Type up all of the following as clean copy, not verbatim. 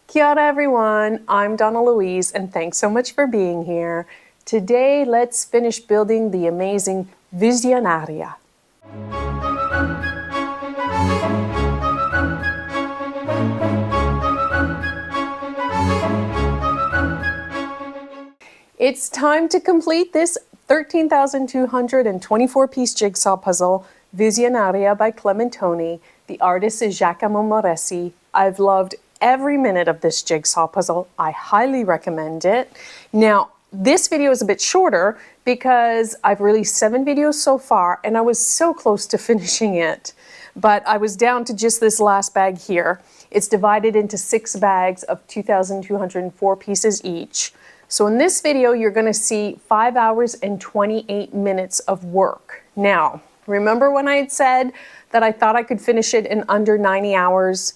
Kia ora everyone, I'm Donnalouise and thanks so much for being here. Today, let's finish building the amazing Visionaria. It's time to complete this 13,224 piece jigsaw puzzle, Visionaria by Clementoni. The artist is Giacomo Moresi. I've loved every minute of this jigsaw puzzle. I highly recommend it. Now, this video is a bit shorter because I've released 7 videos so far and I was so close to finishing it. But I was down to just this last bag here. It's divided into 6 bags of 2,204 pieces each. So in this video, you're going to see 5 hours and 28 minutes of work. Now, remember when I had said that I thought I could finish it in under 90 hours?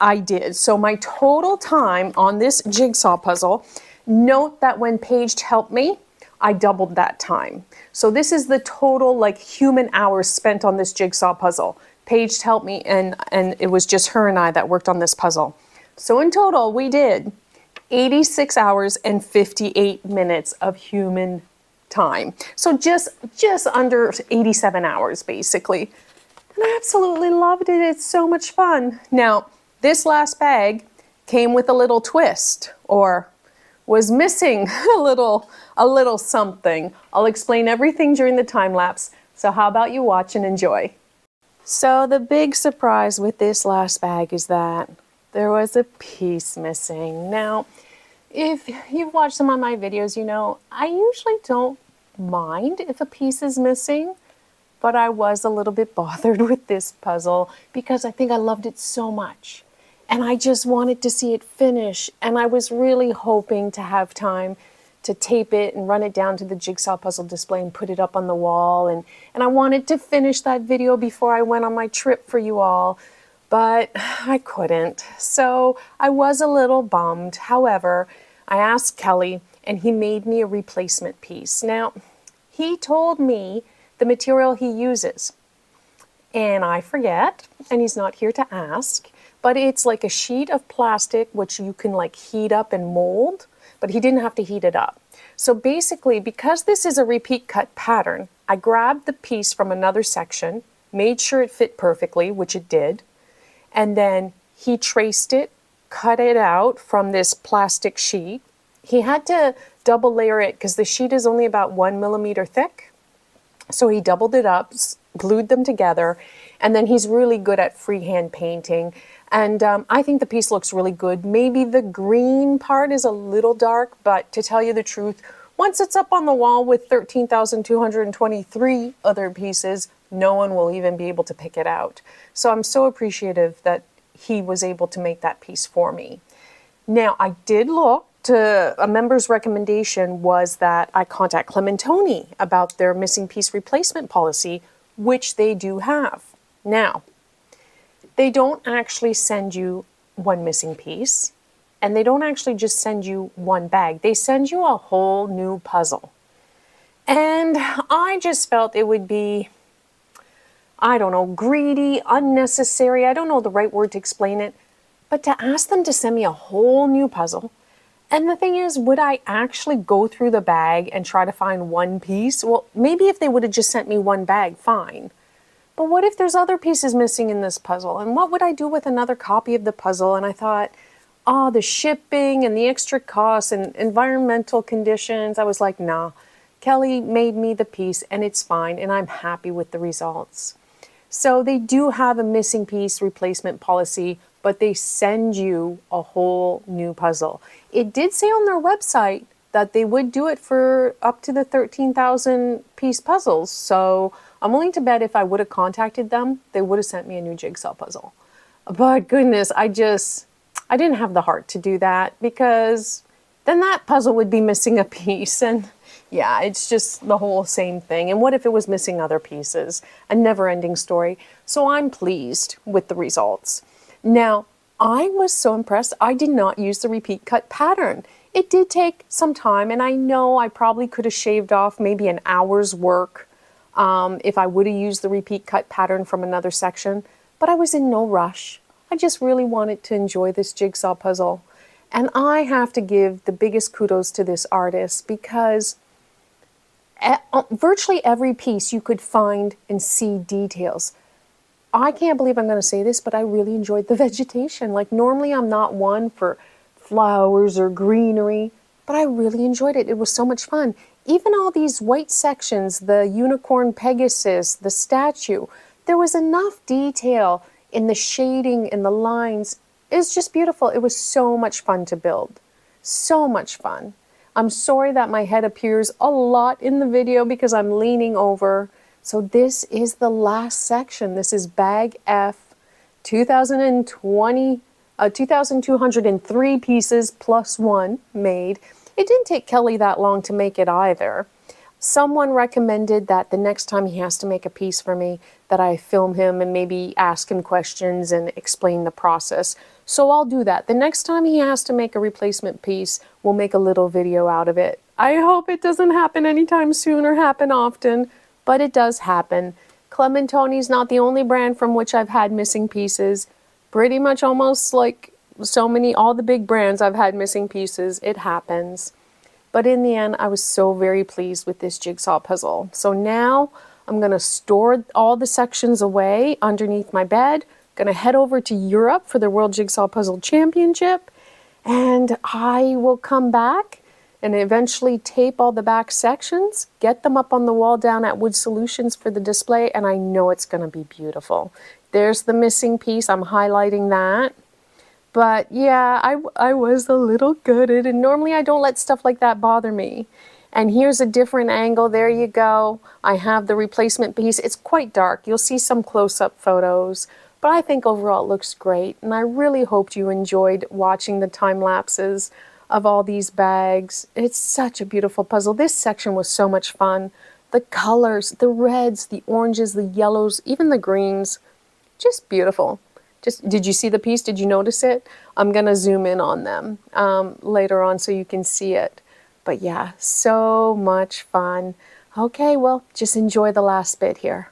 I did. So my total time on this jigsaw puzzle, note that when Paige helped me, I doubled that time. So this is the total like human hours spent on this jigsaw puzzle. Paige helped me and it was just her and I that worked on this puzzle. So in total, we did 86 hours and 58 minutes of human time. So just under 87 hours basically. And I absolutely loved it. It's so much fun. Now, this last bag came with a little twist, or was missing a little something. I'll explain everything during the time lapse. So how about you watch and enjoy? So the big surprise with this last bag is that there was a piece missing. Now, if you've watched some of my videos, you know I usually don't mind if a piece is missing, but I was a little bit bothered with this puzzle because I think I loved it so much. And I just wanted to see it finish, and I was really hoping to have time to tape it and run it down to the jigsaw puzzle display and put it up on the wall, and I wanted to finish that video before I went on my trip for you all, but I couldn't. So I was a little bummed. However, I asked Kelly and he made me a replacement piece. Now, he told me the material he uses, and I forget, and he's not here to ask, but it's like a sheet of plastic which you can like heat up and mold, but he didn't have to heat it up. So basically, because this is a repeat cut pattern, I grabbed the piece from another section, made sure it fit perfectly, which it did, and then he traced it, cut it out from this plastic sheet. He had to double layer it because the sheet is only about 1 millimeter thick. So he doubled it up, glued them together, and then he's really good at freehand painting. And I think the piece looks really good. Maybe the green part is a little dark, but to tell you the truth, once it's up on the wall with 13,223 other pieces, no one will even be able to pick it out. So I'm so appreciative that he was able to make that piece for me. Now, I did look to, a member's recommendation was that I contact Clementoni about their missing piece replacement policy, which they do have. Now, they don't actually send you one missing piece, and they don't actually just send you one bag. They send you a whole new puzzle. And I just felt it would be, I don't know, greedy, unnecessary. I don't know the right word to explain it, but to ask them to send me a whole new puzzle. And the thing is, would I actually go through the bag and try to find one piece? Well, maybe if they would have just sent me one bag, fine. But what if there's other pieces missing in this puzzle? And what would I do with another copy of the puzzle? And I thought, oh, the shipping and the extra costs and environmental conditions. I was like, nah, Kelly made me the piece and it's fine and I'm happy with the results. So they do have a missing piece replacement policy, but they send you a whole new puzzle. It did say on their website that they would do it for up to the 13,000 piece puzzles. So I'm willing to bet if I would have contacted them, they would have sent me a new jigsaw puzzle. But goodness, I didn't have the heart to do that because then that puzzle would be missing a piece. And yeah, it's just the whole same thing. And what if it was missing other pieces? A never-ending story. So I'm pleased with the results. Now, I was so impressed. I did not use the repeat cut pattern. It did take some time, and I know I probably could have shaved off maybe an hour's work if I would have used the repeat cut pattern from another section, but I was in no rush. I just really wanted to enjoy this jigsaw puzzle. And I have to give the biggest kudos to this artist because virtually every piece you could find and see details. I can't believe I'm going to say this, but I really enjoyed the vegetation. Like normally I'm not one for flowers or greenery, but I really enjoyed it. It was so much fun. Even all these white sections, the unicorn Pegasus, the statue, there was enough detail in the shading and the lines. It's just beautiful. It was so much fun to build. So much fun. I'm sorry that my head appears a lot in the video because I'm leaning over. So this is the last section. This is bag F, 2,203 pieces plus one made. It didn't take Kelly that long to make it either. Someone recommended that the next time he has to make a piece for me, that I film him and maybe ask him questions and explain the process. So I'll do that. The next time he has to make a replacement piece, we'll make a little video out of it. I hope it doesn't happen anytime soon or happen often, but it does happen. Clementoni's not the only brand from which I've had missing pieces. Pretty much almost like all the big brands I've had missing pieces. It happens. But in the end, I was so very pleased with this jigsaw puzzle. So now I'm going to store all the sections away underneath my bed. Going to head over to Europe for the World Jigsaw Puzzle Championship. And I will come back and eventually tape all the back sections, get them up on the wall down at Wood Solutions for the display, and I know it's going to be beautiful. There's the missing piece. I'm highlighting that. But yeah, I was a little gutted, and normally I don't let stuff like that bother me. And here's a different angle. There you go. I have the replacement piece. It's quite dark. You'll see some close-up photos, but I think overall it looks great. And I really hoped you enjoyed watching the time lapses of all these bags. It's such a beautiful puzzle. This section was so much fun. The colors, the reds, the oranges, the yellows, even the greens, just beautiful. Did you see the piece? Did you notice it? I'm going to zoom in on them later on so you can see it. But yeah, so much fun. Okay, well, just enjoy the last bit here.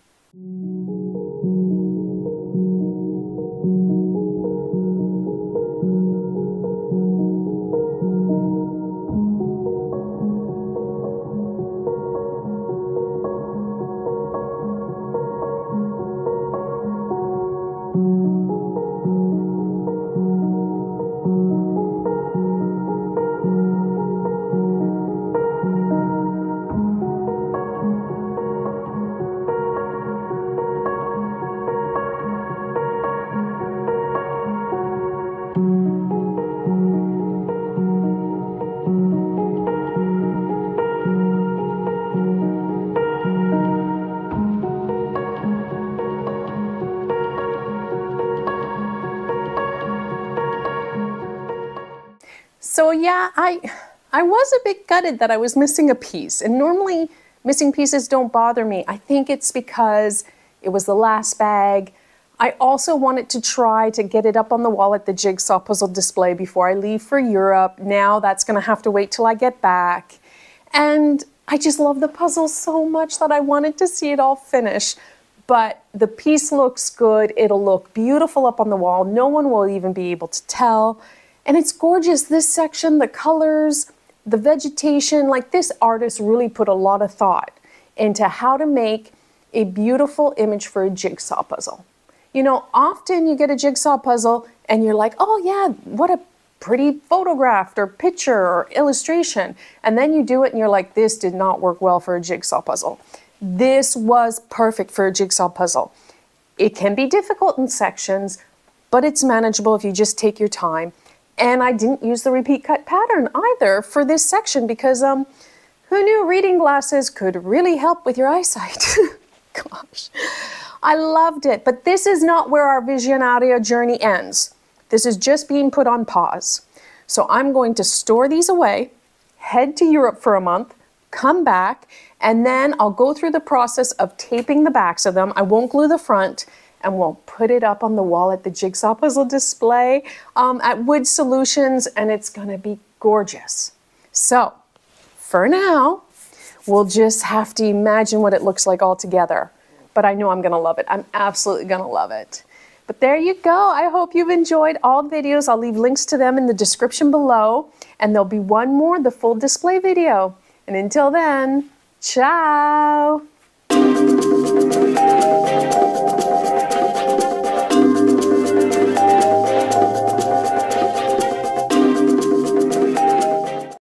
So yeah, I was a bit gutted that I was missing a piece, and normally missing pieces don't bother me. I think it's because it was the last bag. I also wanted to try to get it up on the wall at the Jigsaw Puzzle display before I leave for Europe. Now that's going to have to wait till I get back. And I just love the puzzle so much that I wanted to see it all finish. But the piece looks good. It'll look beautiful up on the wall. No one will even be able to tell. And it's gorgeous. This section, the colors, the vegetation, like this artist really put a lot of thought into how to make a beautiful image for a jigsaw puzzle. You know, often you get a jigsaw puzzle and you're like, oh yeah, what a pretty photograph or picture or illustration. And then you do it and you're like, this did not work well for a jigsaw puzzle. This was perfect for a jigsaw puzzle. It can be difficult in sections, but it's manageable if you just take your time. And I didn't use the repeat cut pattern either for this section because who knew reading glasses could really help with your eyesight? Gosh, I loved it. But this is not where our Visionaria journey ends. This is just being put on pause. So I'm going to store these away, head to Europe for a month, come back, and then I'll go through the process of taping the backs of them. I won't glue the front, and we'll put it up on the wall at the Jigsaw Puzzle display at Wood Solutions, and it's gonna be gorgeous. So, for now, we'll just have to imagine what it looks like all together. But I know I'm gonna love it. I'm absolutely gonna love it. But there you go. I hope you've enjoyed all the videos. I'll leave links to them in the description below. And there'll be one more, the full display video. And until then, ciao!